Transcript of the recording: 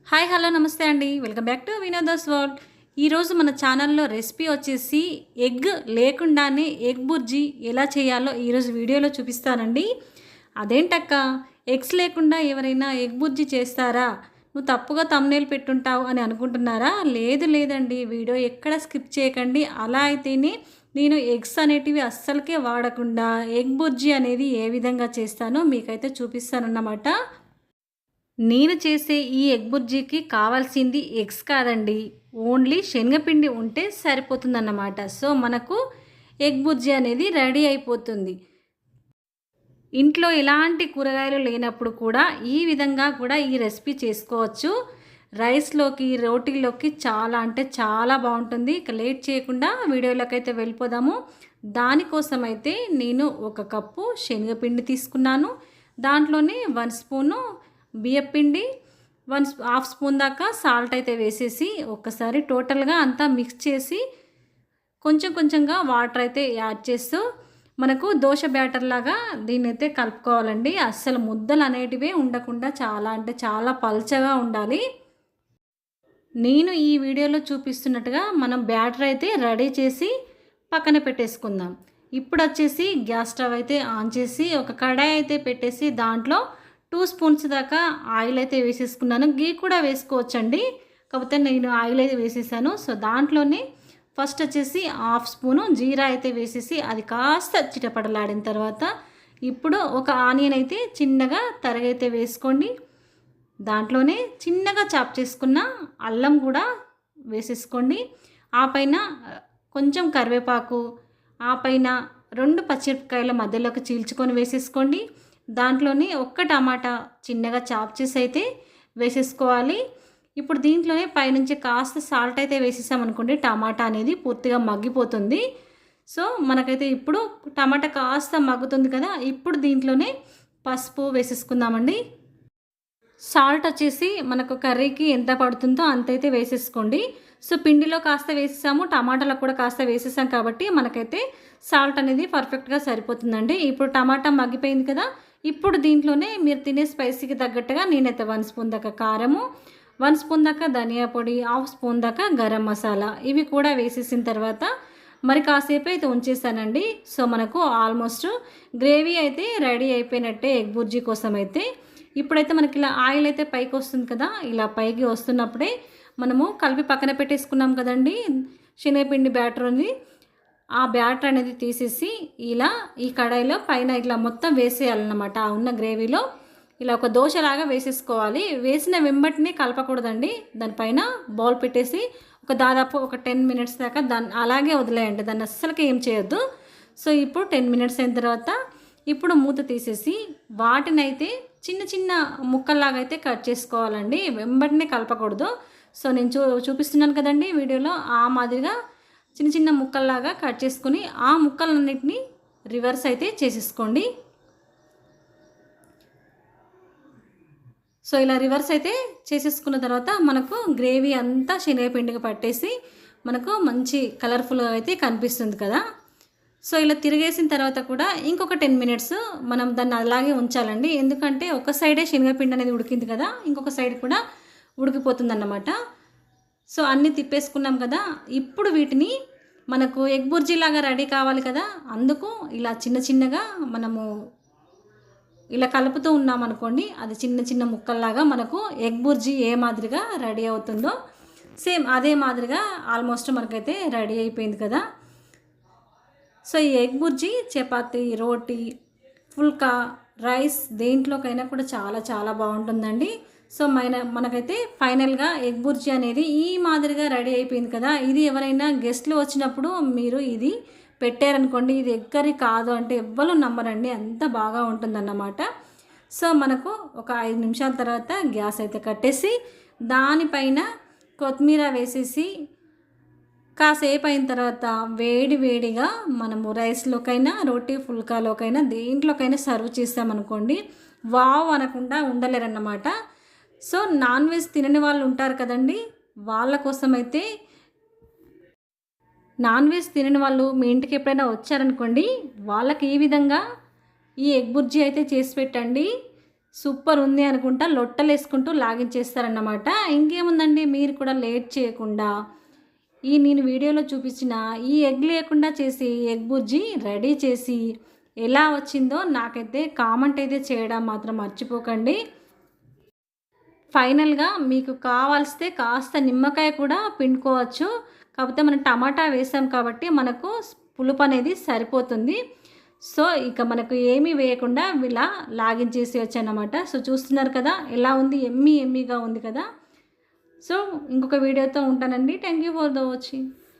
Hi hello నమస్తే అండి. Welcome back to Vinodas world. ఈరోజు మన ఛానల్లో రెసిపీ వచ్చేసి ఎగ్ లేకుండానే ఎగ్ బుర్జీ ఎలా చేయాలో ఈరోజు వీడియోలో చూపిస్తానండి. అదేంటక్క, ఎగ్స్ లేకుండా ఎవరైనా ఎగ్ బుర్జీ చేస్తారా? నువ్వు తప్పుగా థంబ్నెయిల్ పెట్టుంటావు అని అనుకుంటున్నారా? లేదండి, వీడియో ఎక్కడ స్కిప్ చేయకండి. అలా అయితేనే నేను ఎగ్స్ అనేటివి అస్సలకే వాడకుండా ఎగ్ బుర్జీ అనేది ఏ విధంగా చేస్తానో మీకైతే చూపిస్తానన్నమాట. నేను చేసే ఈ ఎగ్ బుర్జీకి కావాల్సింది ఎగ్స్ కాదండి, ఓన్లీ శనగపిండి ఉంటే సరిపోతుందన్నమాట. సో మనకు ఎగ్ బుర్జీ అనేది రెడీ అయిపోతుంది. ఇంట్లో ఎలాంటి కూరగాయలు లేనప్పుడు కూడా ఈ విధంగా కూడా ఈ రెసిపీ చేసుకోవచ్చు. రైస్లోకి, రోటీలోకి చాలా అంటే చాలా బాగుంటుంది. ఇక లేట్ చేయకుండా వీడియోలోకి అయితే వెళ్ళిపోదాము. దానికోసం అయితే నేను 1 కప్పు శనగపిండి తీసుకున్నాను. దాంట్లోనే 1 స్పూను బియ్యపిండి, హాఫ్ స్పూన్ దాకా సాల్ట్ అయితే వేసేసి ఒక్కసారి టోటల్గా అంతా మిక్స్ చేసి కొంచెం కొంచెంగా వాటర్ అయితే యాడ్ చేస్తూ మనకు దోశ బ్యాటర్ లాగా దీన్ని అయితే కలుపుకోవాలండి. అస్సలు ముద్దలు అనేటివే ఉండకుండా చాలా అంటే చాలా పల్చగా ఉండాలి. నేను ఈ వీడియోలో చూపిస్తున్నట్టుగా మనం బ్యాటర్ అయితే రెడీ చేసి పక్కన పెట్టేసుకుందాం. ఇప్పుడు వచ్చేసి గ్యాస్ స్టవ్ అయితే ఆన్ చేసి ఒక కడాయి అయితే పెట్టేసి దాంట్లో 2 స్పూన్స్ దాకా ఆయిల్ అయితే వేసేసుకున్నాను. గీ కూడా వేసుకోవచ్చండి, కాకపోతే నేను ఆయిల్ అయితే వేసేసాను. సో దాంట్లోనే ఫస్ట్ వచ్చేసి హాఫ్ స్పూను జీరా అయితే వేసేసి అది కాస్త చిటపడలాడిన తర్వాత ఇప్పుడు ఒక ఆనియన్ అయితే చిన్నగా తరగైతే వేసుకోండి. దాంట్లోనే చిన్నగా చాప్ చేసుకున్న అల్లం కూడా వేసేసుకోండి. ఆ పైన కొంచెం కరివేపాకు, ఆ పైన 2 పచ్చిమిరపకాయల మధ్యలోకి చీల్చుకొని వేసేసుకోండి. దాంట్లోనే 1 టమాటా చిన్నగా చాప్ చేసి అయితే వేసేసుకోవాలి. ఇప్పుడు దీంట్లోనే పైనుంచి కాస్త సాల్ట్ అయితే వేసేసామనుకోండి, టమాటా అనేది పూర్తిగా మగ్గిపోతుంది. సో మనకైతే ఇప్పుడు టమాటా కాస్త మగ్గుతుంది కదా, ఇప్పుడు దీంట్లోనే పసుపు వేసేసుకుందామండి. సాల్ట్ వచ్చేసి మనకు కర్రీకి ఎంత పడుతుందో అంతైతే వేసేసుకోండి. సో పిండిలో కాస్త వేసేసాము, టమాటాలో కూడా కాస్త వేసేసాం కాబట్టి మనకైతే సాల్ట్ అనేది పర్ఫెక్ట్గా సరిపోతుందండి. ఇప్పుడు టమాటా మగ్గిపోయింది కదా, ఇప్పుడు దీంట్లోనే మీరు తినే స్పైసీకి తగ్గట్టుగా నేనైతే 1 స్పూన్ దాకా కారము, 1 స్పూన్ దాకా ధనియా పొడి, హాఫ్ స్పూన్ దాకా గరం మసాలా ఇవి కూడా వేసేసిన తర్వాత మరి కాసేపు అయితే ఉంచేసానండి. సో మనకు ఆల్మోస్ట్ గ్రేవీ అయితే రెడీ అయిపోయినట్టే ఎగ్ బుర్జీ కోసం అయితే. ఇప్పుడైతే మనకి ఇలా ఆయిల్ అయితే పైకి వస్తుంది కదా, ఇలా పైకి వస్తున్నప్పుడే మనము కలిపి పక్కన పెట్టేసుకున్నాం కదండి శనగపిండి బ్యాటర్ ఉంది, ఆ బ్యాటర్ అనేది తీసేసి ఇలా ఈ కడాయిలో పైన ఇట్లా మొత్తం వేసేయాలన్నమాట. ఆ ఉన్న గ్రేవీలో ఇలా ఒక దోశలాగా వేసేసుకోవాలి. వేసిన వెంబటిని కలపకూడదండి, దానిపైన బౌల్ పెట్టేసి దాదాపు ఒక 10 మినిట్స్ దాకా దాన్ని అలాగే వదిలేయండి, దాన్ని అస్సలకి ఏం చేయొద్దు. సో ఇప్పుడు 10 మినిట్స్ అయిన తర్వాత ఇప్పుడు మూత తీసేసి వాటినైతే చిన్న చిన్న ముక్కల్లాగా అయితే కట్ చేసుకోవాలండి, వెంబటినే కలపకూడదు. సో నేను చూపిస్తున్నాను కదండి వీడియోలో, ఆ మాదిరిగా చిన్న చిన్న ముక్కల్లాగా కట్ చేసుకుని ఆ ముక్కలన్నిటిని రివర్స్ అయితే చేసేసుకోండి. సో ఇలా రివర్స్ అయితే చేసేసుకున్న తర్వాత మనకు గ్రేవీ అంతా శనగపిండికి పట్టేసి మనకు మంచి కలర్ఫుల్గా అయితే కనిపిస్తుంది కదా. సో ఇలా తిరిగేసిన తర్వాత కూడా ఇంకొక 10 మినిట్స్ మనం దాన్ని అలాగే ఉంచాలండి, ఎందుకంటే ఒక సైడే శనగపిండి అనేది ఉడికింది కదా, ఇంకొక సైడ్ కూడా ఉడికిపోతుంది అన్నమాట. సో అన్నీ తిప్పేసుకున్నాం కదా, ఇప్పుడు వీటిని మనకు ఎగ్ బుర్జీలాగా రెడీ కావాలి కదా, అందుకు ఇలా చిన్న చిన్నగా మనము ఇలా కలుపుతూ ఉన్నామనుకోండి, అది చిన్న చిన్న ముక్కల్లాగా మనకు ఎగ్ బుర్జీ ఏ మాదిరిగా రెడీ అవుతుందో సేమ్ అదే మాదిరిగా ఆల్మోస్ట్ మనకైతే రెడీ అయిపోయింది కదా. సో ఈ ఎగ్ బుర్జీ చపాతీ, రోటీ, ఫుల్కా, రైస్ దేంట్లోకైనా కూడా చాలా చాలా బాగుంటుందండి. సో మనకైతే ఫైనల్గా ఎగ్ బుర్జీ అనేది ఈ మాదిరిగా రెడీ అయిపోయింది కదా. ఇది ఎవరైనా గెస్ట్లు వచ్చినప్పుడు మీరు ఇది పెట్టారనుకోండి, ఇది ఎగ్ కర్రీ కాదు అంటే ఎవ్వరూ నమ్మరండి, అంత బాగా ఉంటుందన్నమాట. సో మనకు ఒక 5 నిమిషాల తర్వాత గ్యాస్ అయితే కట్టేసి దానిపైన కొత్తిమీర వేసేసి కాసేపు అయిన తర్వాత వేడి వేడిగా మనము రైస్లోకైనా, రోటీ, ఫుల్కాలోకైనా దేంట్లోకైనా సర్వ్ చేస్తామనుకోండి, వావ్ అనకుండా ఉండలేరన్నమాట. సో నాన్ వెజ్ తినని వాళ్ళు ఉంటారు కదండి, వాళ్ళ కోసమైతే నాన్ వెజ్ తినని వాళ్ళు మీ ఇంటికి ఎప్పుడైనా వచ్చారనుకోండి, వాళ్ళకి ఈ విధంగా ఈ ఎగ్ బుర్జీ అయితే చేసి పెట్టండి. సూపర్ ఉంది అనుకుంటా లొట్టలేసుకుంటూ లాగించేస్తారన్నమాట. ఇంకేముందండి, మీరు కూడా లేట్ చేయకుండా నేను వీడియోలో చూపించిన ఈ ఎగ్ లేకుండా చేసి ఎగ్ బుర్జీ రెడీ చేసి ఎలా వచ్చిందో నాకైతే కామెంట్ అయితే చేయడం మాత్రం మర్చిపోకండి. ఫైనల్గా మీకు కావాల్సితే కాస్త నిమ్మకాయ కూడా పిండుకోవచ్చు. కాకపోతే మనం టమాటా వేసాం కాబట్టి మనకు పులుపు అనేది సరిపోతుంది. సో ఇక మనకు ఏమీ వేయకుండా ఇలా లాగించేసి వచ్చానమాట. సో చూస్తున్నారు కదా ఎలా ఉంది, ఎమ్మీగా ఉంది కదా. సో ఇంకొక వీడియోతో ఉంటానండి. Thank you for the watching.